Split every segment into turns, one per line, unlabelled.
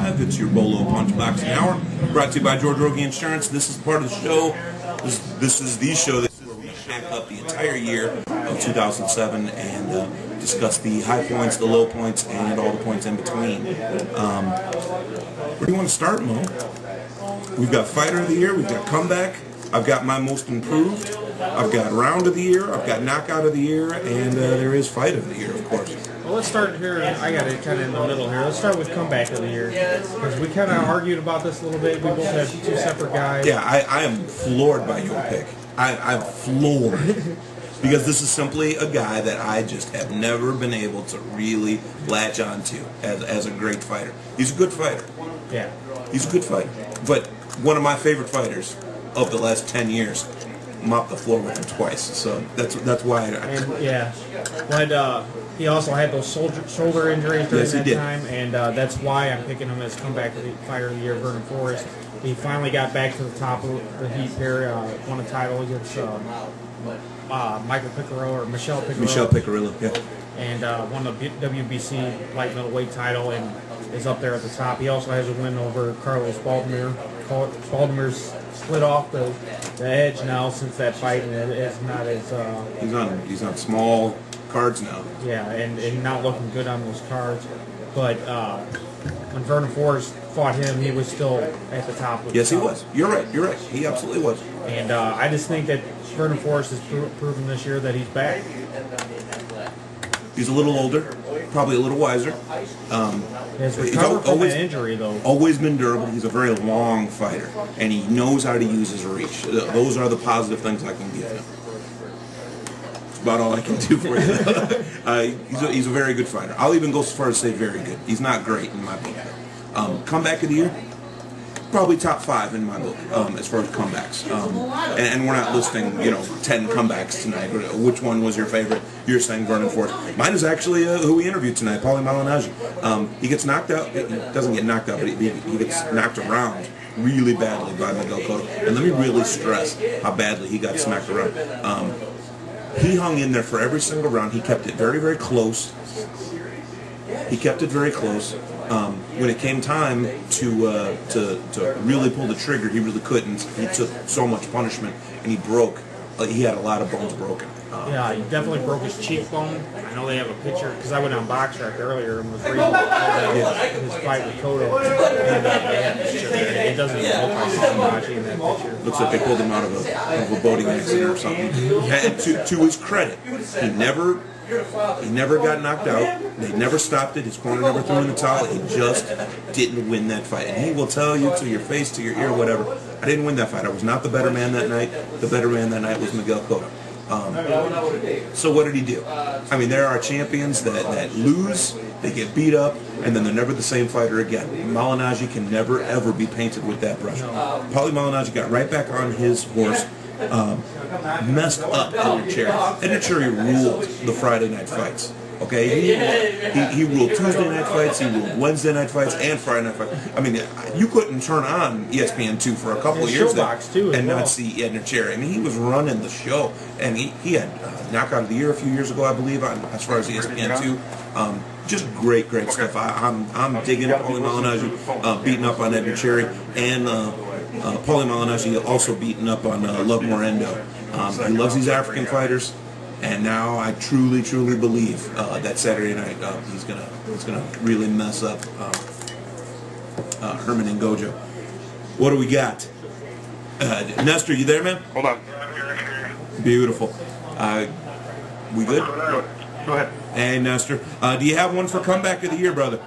Live. It's your Bolo Punch Boxing Hour, brought to you by George Rogie Insurance. This is part of the show. This is the show where we pack up the entire year of 2007 and discuss the high points, the low points, and all the points in between. Where do you want to start, Mo? We've got Fighter of the Year, we've got Comeback, I've got My Most Improved, I've got Round of the Year, I've got Knockout of the Year, and there is Fight of the Year, of course.
Well, let's start here. I got it kind of in the middle here. Let's start with Comeback of the Year, because we kind of argued about this a little bit. We both have two separate guys.
Yeah, I am floored by your pick. I'm floored. Because this is simply a guy that I just have never been able to really latch onto as a great fighter. He's a good fighter.
Yeah.
He's a good fighter. But one of my favorite fighters of the last 10 years mopped the floor with him twice. So that's why
But he also had those shoulder injuries during that
did.
time, and that's why I'm picking him as Comeback Fighter of the Year, Vernon Forrest. He finally got back to the top of the heat here, won a title against Michael Piccirillo, or Michelle Piccirillo.
Michelle Piccirillo, yeah.
And won the WBC light middleweight title and is up there at the top. He also has a win over Carlos Baldomir. Baldomir's split off the edge now since that fight, and it's not as...
He's on small cards now.
Yeah, and not looking good on those cards. But when Vernon Forrest fought him, he was still at the top.
Yes, he was. You're right. He absolutely was.
And I just think that Vernon Forrest has proven this year that he's back.
He's a little older, probably a little wiser.
He's recovered from an injury, though.
Always been durable. He's a very long fighter, and he knows how to use his reach. Those are the positive things I can give him. That's about all I can do for you. He's a very good fighter. I'll even go so far as to say very good. He's not great in my book. Comeback of the Year? Probably top 5 in my book as far as comebacks. And we're not listing, 10 comebacks tonight. Which one was your favorite? You're saying Vernon Forrest. Mine is actually who we interviewed tonight, Paulie Malignaggi. He gets knocked out. He doesn't get knocked out, but he gets knocked around really badly by Miguel Cotto. And let me really stress how badly he got smacked around. He hung in there for every single round. He kept it very, very close. When it came time to really pull the trigger, he really couldn't. He took so much punishment, and he broke. He had a lot of bones broken.
Yeah, he definitely broke his cheekbone. I know they have a picture, because I went on BoxRec earlier and was reading about his fight with Cotto. And they had a picture there. It doesn't even look like Malignaggi in that picture.
Looks like they pulled him out of a boating accident or something. And to his credit, he never got knocked out. They never stopped it. His corner never threw in the towel. He just didn't win that fight. And he will tell you to your face, to your ear, whatever, I didn't win that fight. I was not the better man that night. The better man that night was Miguel Cotto. So what did he do? I mean, there are champions that lose, they get beat up, and then they're never the same fighter again. Malignaggi can never, ever be painted with that brush. Paulie Malignaggi got right back on his horse, messed up Edner Cherry. Edner Cherry ruled the Friday night fights. Okay, he ruled Tuesday night fights, he ruled Wednesday night fights, and Friday night fights. I mean, you couldn't turn on ESPN2 for a couple of years there and not see Edner Cherry. I mean, he was running the show, and he had Knockout of the Year a few years ago, I believe, as far as ESPN2. Just great stuff. I'm digging Paulie Malignaggi beating up on Edner Cherry, and Paulie Malignaggi also beating up on Love Morendo. He loves these African fighters. And now I truly believe that Saturday night he's gonna really mess up Herman and Gojo. What do we got? Nestor, you there, man?
Hold on.
Beautiful. We good?
Go ahead.
Hey, Nestor. Do you have one for Comeback of the Year, brother?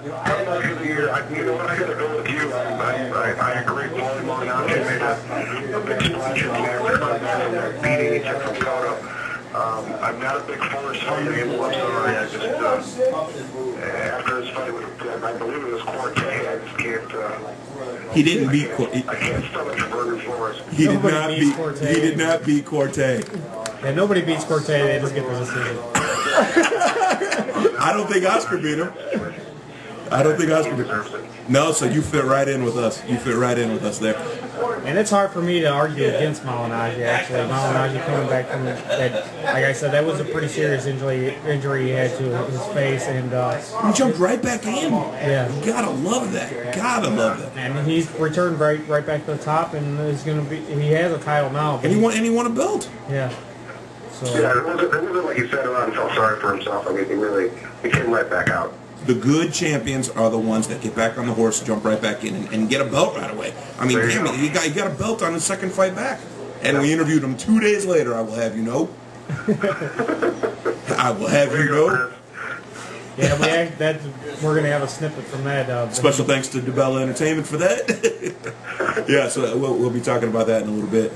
Comeback of the Year. You know what? I got to go with you. I agree. Paulie Malignaggi made a big splash in there for comeback, beating each other from Cotto. I'm not a big Forrest fan. I'm sorry. I just after his fight with, I believe it was Corte, I just can't.
He didn't beat Corte.
I can't stomach Vernon Forrest.
He did not beat Corte.
Yeah, nobody beats Corte. They just get the decision.
I don't think Oscar beat him. No, so you fit right in with us. You fit right in with us there.
And it's hard for me to argue against Malignaggi, actually. Malignaggi coming back from that, like I said, that was a pretty serious injury he had to his face. And
he jumped right back in.
Yeah.
You gotta love that. Gotta love that.
And he's returned right back to the top, and is going to be. He has a title now.
And he won a belt.
Yeah. So.
Yeah, it wasn't like he sat around and felt sorry for himself. I mean, he came right back out.
The good champions are the ones that get back on the horse, jump right back in, and get a belt right away. I mean, damn it, he got a belt on his second fight back. And we interviewed him 2 days later, I will have you know. I will have you know.
Yeah, we're going to have a snippet from that.
Special thanks to DeBella Entertainment for that. Yeah, so we'll be talking about that in a little bit.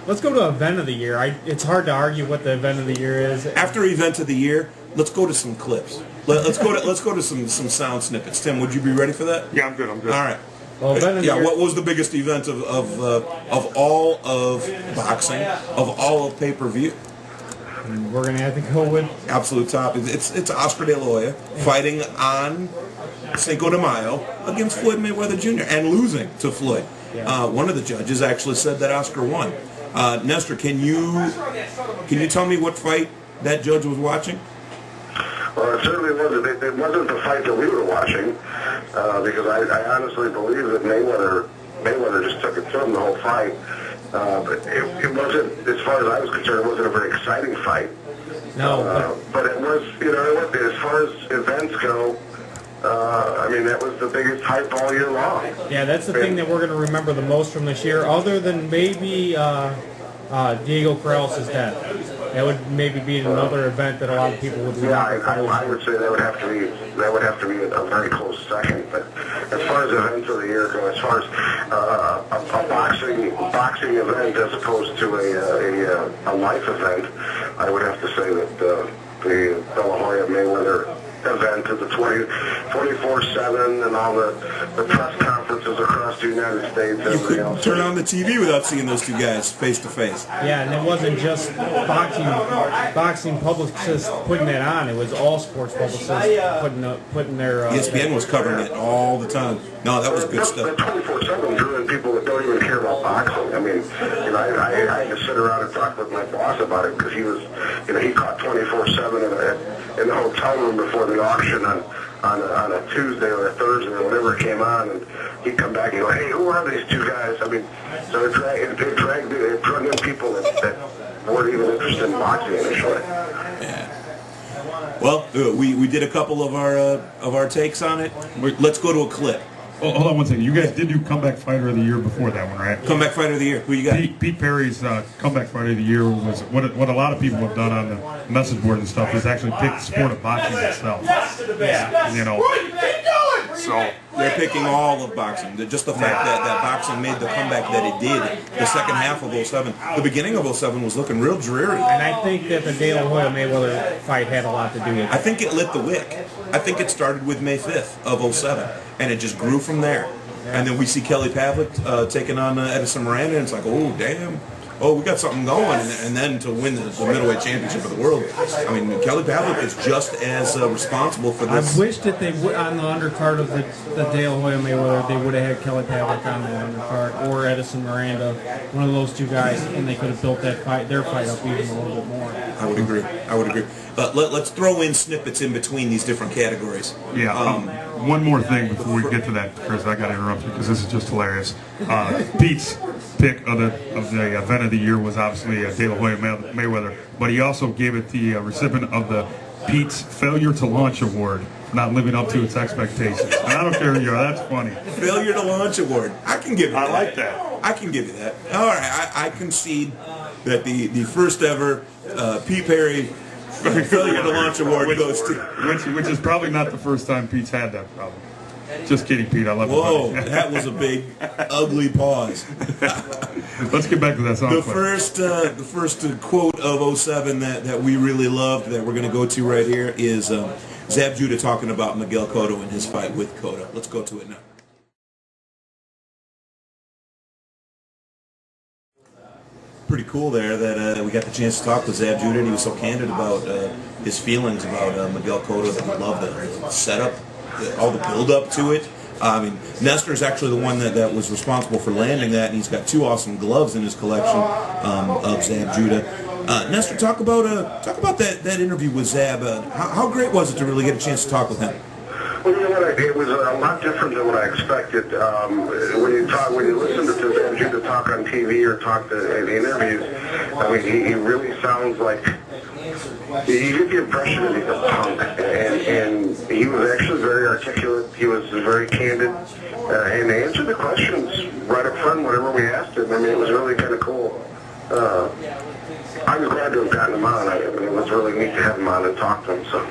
Let's go to event of the year. It's hard to argue what the event of the year is.
After event of the year, let's go to some clips. Let's go to some sound snippets. Tim, would you be ready for that?
Yeah, I'm good. All
right.
Well, event of the year.
What was the biggest event of all of boxing, of all of pay-per-view?
We're gonna have to go with
absolute top. It's Oscar De La Hoya fighting on Cinco de Mayo against Floyd Mayweather Jr. and losing to Floyd. Yeah. One of the judges actually said that Oscar won. Nestor, can you tell me what fight that judge was watching?
Well, it certainly wasn't. It wasn't the fight that we were watching, because I honestly believe that Mayweather just took it to him the whole fight. But it wasn't, as far as I was concerned, it wasn't a very exciting fight.
No.
But it was, as far as events go, I mean, that was the biggest hype all year long.
Yeah, that's the thing that we're going to remember the most from this year, other than maybe Diego Corrales' death. That would maybe be another event that a lot of people would remember.
Yeah, I would say that would have to be a very close second. But as far as events of the year go, as far as a boxing event as opposed to a life event, I would have to say that the De La Hoya Mayweather event of the 24/7 and all the press conferences across the United States.
You couldn't turn on the TV without seeing those two guys face to face.
Yeah, and it wasn't just boxing publicists putting that on. It was all sports publicists putting their.
ESPN was covering it all the time. No, that was good stuff.
24/7 drew in people that don't even care about boxing. I mean, I had to sit around and talk with my boss about it because he was, he caught 24/7 in the hotel room before the auction on a Tuesday or a Thursday or whatever it came on, and he'd come back and go, hey, who are these two guys? I mean, so it dragged in people that weren't even interested in boxing initially.
Yeah. Well, we did a couple of our takes on it. Let's go to a clip.
Oh, hold on one second. You guys did do Comeback Fighter of the Year before that one, right?
Comeback Fighter of the Year. Who you got?
Pete Perry's Comeback Fighter of the Year was what a lot of people have done on the message board and stuff is actually pick the sport of boxing itself. So
they're picking all of boxing. Just the fact that boxing made the comeback that it did the second half of 07. The beginning of 07 was looking real dreary.
And I think that the De La Hoya Mayweather fight had a lot to do with it.
I think it lit the wick. I think it started with May 5th of 07, and it just grew from there. Yeah. And then we see Kelly Pavlik taking on Edison Miranda, and it's like, oh, damn. Oh, we got something going. And then to win the middleweight championship of the world, I mean, Kelly Pavlik is just as responsible for this.
I wish that they would, on the undercard of the De La Hoya Mayweather, they would have had Kelly Pavlik on the undercard, or Edison Miranda, one of those two guys, and they could have built their fight up even a little bit more.
I would agree. Let's throw in snippets in between these different categories.
Yeah. One more thing before we get to that, Chris. I got to interrupt you because this is just hilarious. Pete's pick of the event of the year was obviously De La Hoya Mayweather, but he also gave it the recipient of the Pete's Failure to Launch Award, not living up to its expectations. And I don't care, that's funny.
Failure to Launch Award. I can give you that.
I like that.
I can give you that. All right, I concede that the first ever Pete Perry Failure to Launch Award goes to...
Which is probably not the first time Pete's had that problem. Just kidding, Pete. I love you.
Whoa, that was a big, ugly pause.
Let's get back to that song.
The first quote of 07 that we really loved that we're going to go to right here is Zab Judah talking about Miguel Cotto and his fight with Cotto. Let's go to it now. Pretty cool there that we got the chance to talk to Zab Judah, and he was so candid about his feelings about Miguel Cotto, that he loved the setup, all the build-up to it, I mean, Nestor's actually the one that was responsible for landing that, and he's got 2 awesome gloves in his collection of Zab Judah. Nestor, talk about that interview with Zab. How great was it to really get a chance to talk with him?
Well, you know what? It was a lot different than what I expected. When you listen to Zab Judah talk on TV or talk in interviews, I mean, he really sounds like. You get the impression that he's a punk, and he was actually very articulate. He was very candid, and he answered the questions right up front whenever we asked him. I mean, it was really kind of cool. I was glad to have gotten him on. It was really neat to have him on and talk to him. So.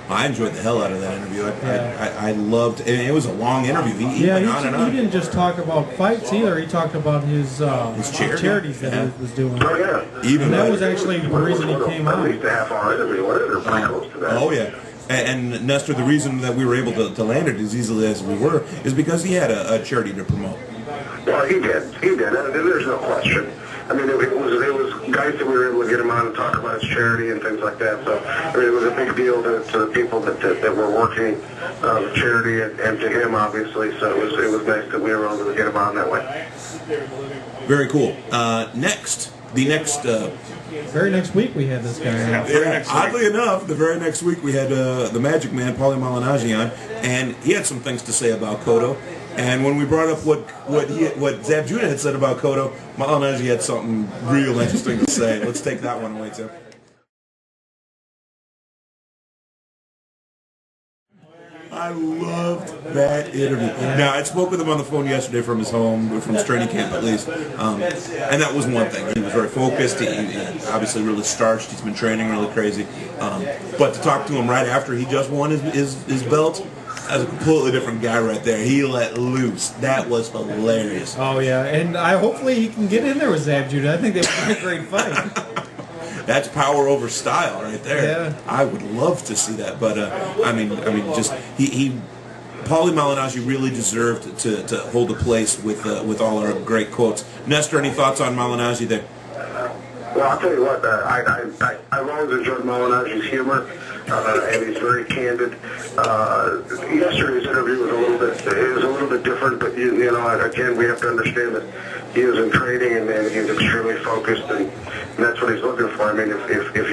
I enjoyed the hell out of that interview. I loved it. It was a long interview. He went on and on.
He didn't just talk about fights either. He talked about his charities that he was doing.
Oh, yeah.
Even
that was actually the reason he came on.
At least a half-hour interview. Whatever, pretty close to that.
Oh, yeah. And Nestor, the reason that we were able to land it as easily as we were is because he had a charity to promote.
Well, he did. And there's no question. I mean, it was guys that we were able to get him on and talk about his charity and things like that. So, I mean, it was a big deal to the people that were working the charity and to him, obviously. So it was nice that we were able to get him on that way.
Very cool.
Very next week we had this guy.
Yeah, oddly enough, the very next week we had the Magic Man, Paulie Malignaggi, on, and he had some things to say about Cotto. And when we brought up what Zab Judah had said about Cotto, Malignaggi had something real interesting to say. Let's take that one away, Tim. I loved that interview. Now, I spoke with him on the phone yesterday from his home, from his training camp at least, and that was one thing. He was very focused. He obviously really starched. He's been training really crazy. But to talk to him right after he just won his belt, as a completely different guy right there. He let loose. That was hilarious.
Oh, yeah. And hopefully he can get in there with Zab Judah. I think they would be a great fight.
That's power over style right there.
Yeah.
I would love to see that. But, I mean, just Paulie Malignaggi really deserved to hold a place with all our great quotes. Nestor, any thoughts on Malignaggi there?
Well, I'll tell you what, I've always enjoyed Malignaggi's humor, and he's very candid. Yesterday's interview was a little bit different, but you know, again, we have to understand that he is in training and he's extremely focused, and that's what he's looking for. I mean, if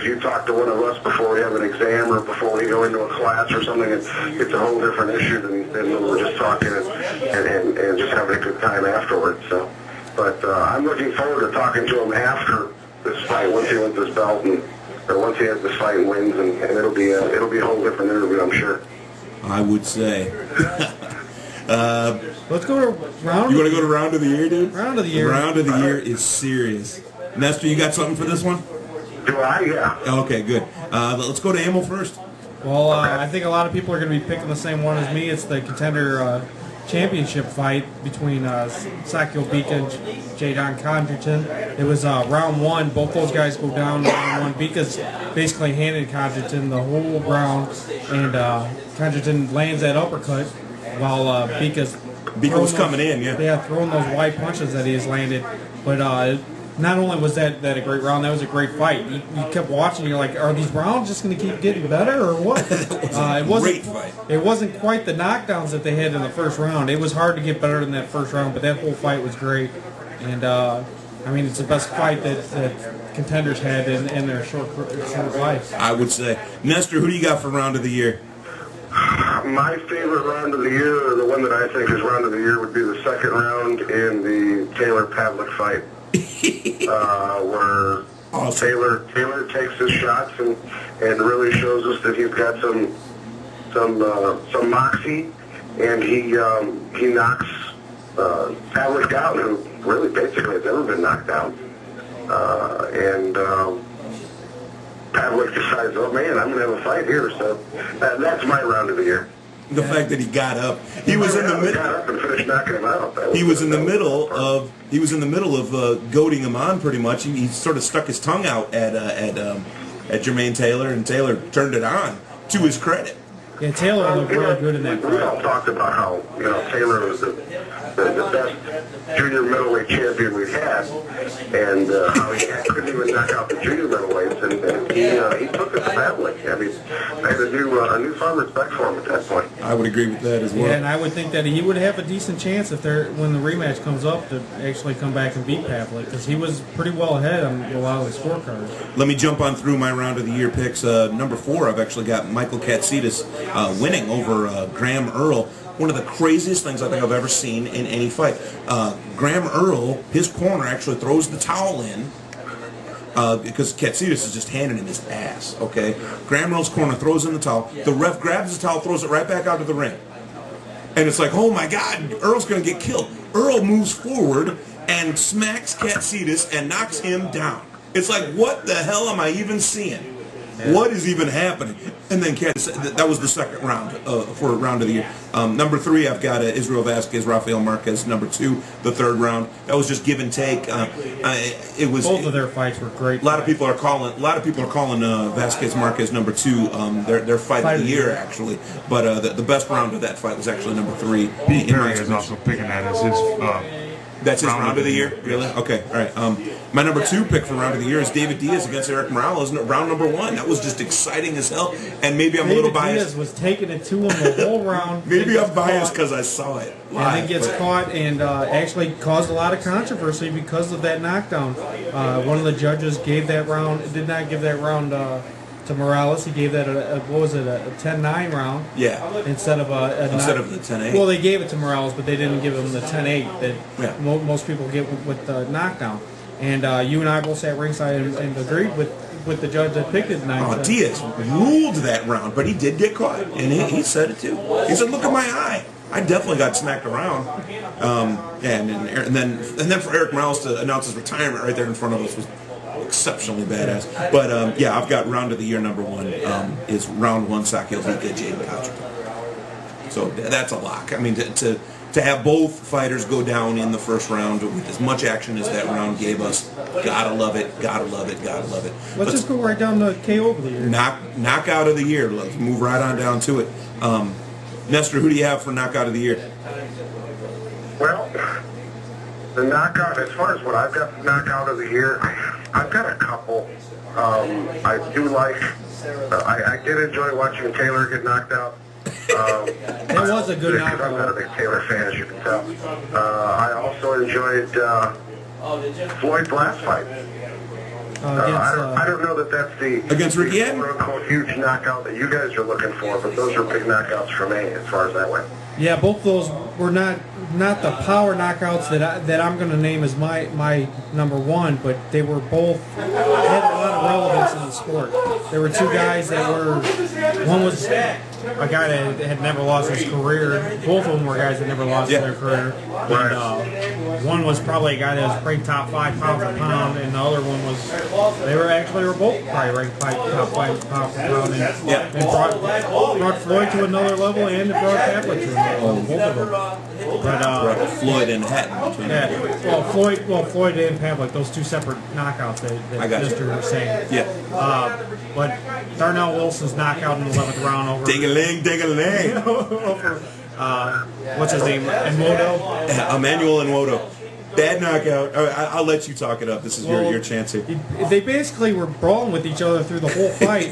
you talk to one of us before we have an exam or before we go into a class or something, it's a whole different issue than when we're just talking and just having a good time afterwards. So. But I'm looking forward to talking to him after this fight, once he wins this belt, or once he has this fight and wins, and it'll be a whole different interview, I'm sure.
I would say.
Let's go to round.
You want to go to round of the year, dude?
Round of the year.
Round of the year is serious. Nestor, you got something for this one?
Do I? Yeah.
Okay, good. Let's go to Emil first.
Well, I think a lot of people are going to be picking the same one as me. It's the contender championship fight between Sakio Bika and Jadon Condriton. It was round one. Both those guys go down in round one. Bika's basically handed Condriton the whole round, and Condriton lands that uppercut while
Bika was coming in, yeah.
Yeah, throwing those wide punches that he has landed. But not only was that a great round, that was a great fight. You kept watching, you're like, are these rounds just going to keep getting better or what?
It was a great fight.
It wasn't quite the knockdowns that they had in the first round. It was hard to get better than that first round, but that whole fight was great. And, I mean, it's the best fight that contenders had in their short life.
I would say. Nestor, who do you got for round of the year?
My favorite round of the year, or the one that I think is round of the year, would be the second round in the Taylor-Pavlik fight. Where awesome. Taylor takes his shots and really shows us that he's got some moxie, and he knocks Pavlik out, who really basically has never been knocked out, and Pavlik decides, oh man, I'm gonna have a fight here. So that's my round of the year.
The fact that he got up, he was in the middle.
Got up and finished knocking him out.
He was in the middle of goading him on pretty much. He sort of stuck his tongue out at Jermaine Taylor, and Taylor turned it on. To his credit.
Yeah, Taylor looked really good in that fight.
We all talked about how Taylor was the the best junior middleweight champion we've had, and how he couldn't even knock out the junior middleweights, and he took it to family. I mean, they had a new firm respect for him at that point.
I would agree with that as well.
Yeah, and I would think that he would have a decent chance if when the rematch comes up to actually come back and beat Pavlik, because he was pretty well ahead on a lot of the scorecards.
Let me jump on through my round of the year picks. Number 4, I've actually got Michael Katsidis winning over Graham Earl. One of the craziest things I think I've ever seen in any fight. Graham Earl, his corner actually throws the towel in because Katsidis is just handing him his ass, okay? Graham Earl's corner throws in the towel. The ref grabs the towel, throws it right back out to the ring. And it's like, oh my God, Earl's going to get killed. Earl moves forward and smacks Katsidis and knocks him down. It's like, what the hell am I even seeing? What is even happening? And then that was the second round for round of the year. Number 3, I've got Israel Vasquez, Rafael Marquez. Number 2, the third round. That was just give and take. It was
both of their fights were great.
A lot of people are calling Vasquez Marquez number 2 their fight of the year actually. But the best round of that fight was actually number 3.
Pete Perry is also picking that as his.
That's his round of the year? Really? Okay, all right. My number 2 pick for round of the year is David Diaz against Eric Morales, round number 1. That was just exciting as hell, and maybe I'm a little biased.
Diaz was taking it to him the whole round.
Maybe I'm biased because I saw it live.
And then gets caught and actually caused a lot of controversy because of that knockdown. One of the judges did not give that round to Morales. He gave that a 10-9 round.
Yeah.
Instead of the
10-8.
Well, they gave it to Morales, but they didn't give him the 10-8 that most people get with the knockdown. And you and I both sat ringside and agreed with the judge that picked it.
Diaz ruled that round, but he did get caught, and he said it too. He said, "Look at my eye. I definitely got smacked around." And then for Eric Morales to announce his retirement right there in front of us was exceptionally badass. But I've got round of the year number 1 is round 1 Sakio Vika Jaden Couch. So that's a lock. I mean, to have both fighters go down in the first round with as much action as that round gave us, gotta love it, gotta love it, gotta love it.
Let's just go right down to KO of the year.
Knockout of the year. Let's move right on down to it. Nestor, who do you have for knockout of the year?
Well, the knockout, as far as what I've got for knockout of the year, I've got a couple. I do like, I did enjoy watching Taylor get knocked out.
That was a good knockout.
I'm not a big Taylor fan, as you can tell. I also enjoyed Floyd's last fight. I don't know that that's the
against Ricky
quote-unquote huge knockout that you guys are looking for, but those are big knockouts for me as far as that went.
Yeah, both those were not the power knockouts that I'm going to name as my number 1, but they were both had a lot of relevance in the sport. There were 2 guys that were, one was a guy that had never lost his career. Both of them were guys that never lost their career. And one was probably a guy that was ranked top 5 pound for pound, and the other one was they were both probably ranked top 5 pound for pound, and brought Floyd to another level, and it brought Pavlik to another level. Both of them. But
Floyd and Hatton.
Floyd and Pavlik, those 2 separate knockouts that Mr. was saying.
Yeah.
But Darnell Wilson's knockout in the 11th round over.
Ding-a-ling.
Over, what's his name? Nwodo?
Emmanuel Nwodo. Bad knockout. I'll let you talk it up. This is your chance here.
They basically were brawling with each other through the whole fight,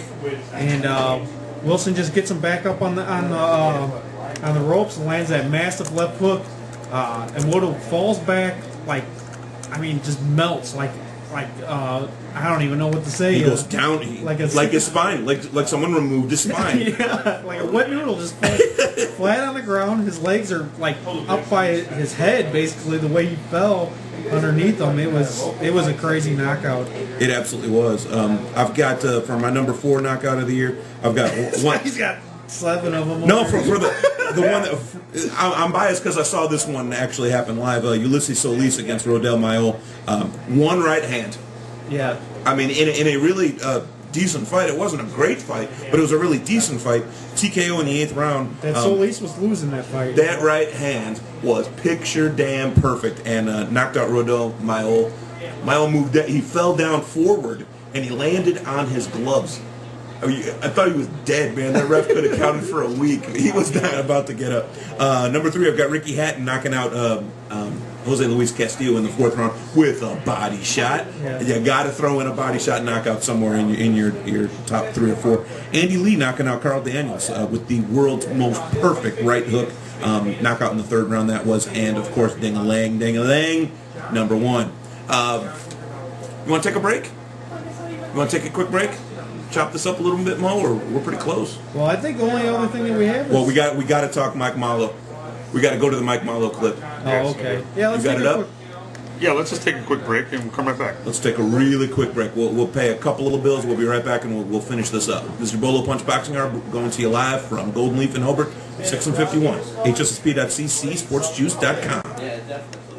and Wilson just gets him back up on the ropes and lands that massive left hook. And Nwodo falls back just melts like I don't even know what to say.
He goes down like his spine, like someone removed his spine.
Yeah, like a wet noodle, just flat on the ground. His legs are like up by his head, basically the way he fell underneath him. It was a crazy knockout.
It absolutely was. I've got for my number 4 knockout of the year, I've got one.
He's got 7 of them.
No, for the one that I'm biased because I saw this one actually happen live. Ulysses Solis against Rodel Mayol. One right hand.
Yeah.
I mean, in a really decent fight. It wasn't a great fight, but it was a really decent fight. TKO in the 8th round.
That Solis was losing that fight.
That right hand was picture damn perfect and knocked out Rodel Mayol. Mayol moved. He fell down forward and he landed on his gloves. I thought he was dead, man. That ref could have counted for a week. He was not about to get up. Number 3, I've got Ricky Hatton knocking out Jose Luis Castillo in the 4th round with a body shot.
Yeah.
You got to throw in a body shot knockout somewhere in your top 3 or 4. Andy Lee knocking out Carl Daniels with the world's most perfect right hook knockout in the 3rd round. That was, and of course, ding-a-lang, number 1. You want to take a break? You want to take a quick break? Chop this up a little bit, Mo, or we're pretty close.
Well, I think the only other thing that we have is...
Well, we got to talk Mike Malo. We got to go to the Mike Malo clip.
Oh, okay. Yeah, let's
You got
take
it
a
up?
quick-
Yeah, let's just take a quick break and we'll come right back.
Let's take a really quick break. We'll pay a couple little bills. We'll be right back, and we'll finish this up. This is your Bolo Punch Boxing Hour, going to you live from Golden Leaf in Hobart, 6 and 51. HSSP.cc, sportsjuice.com.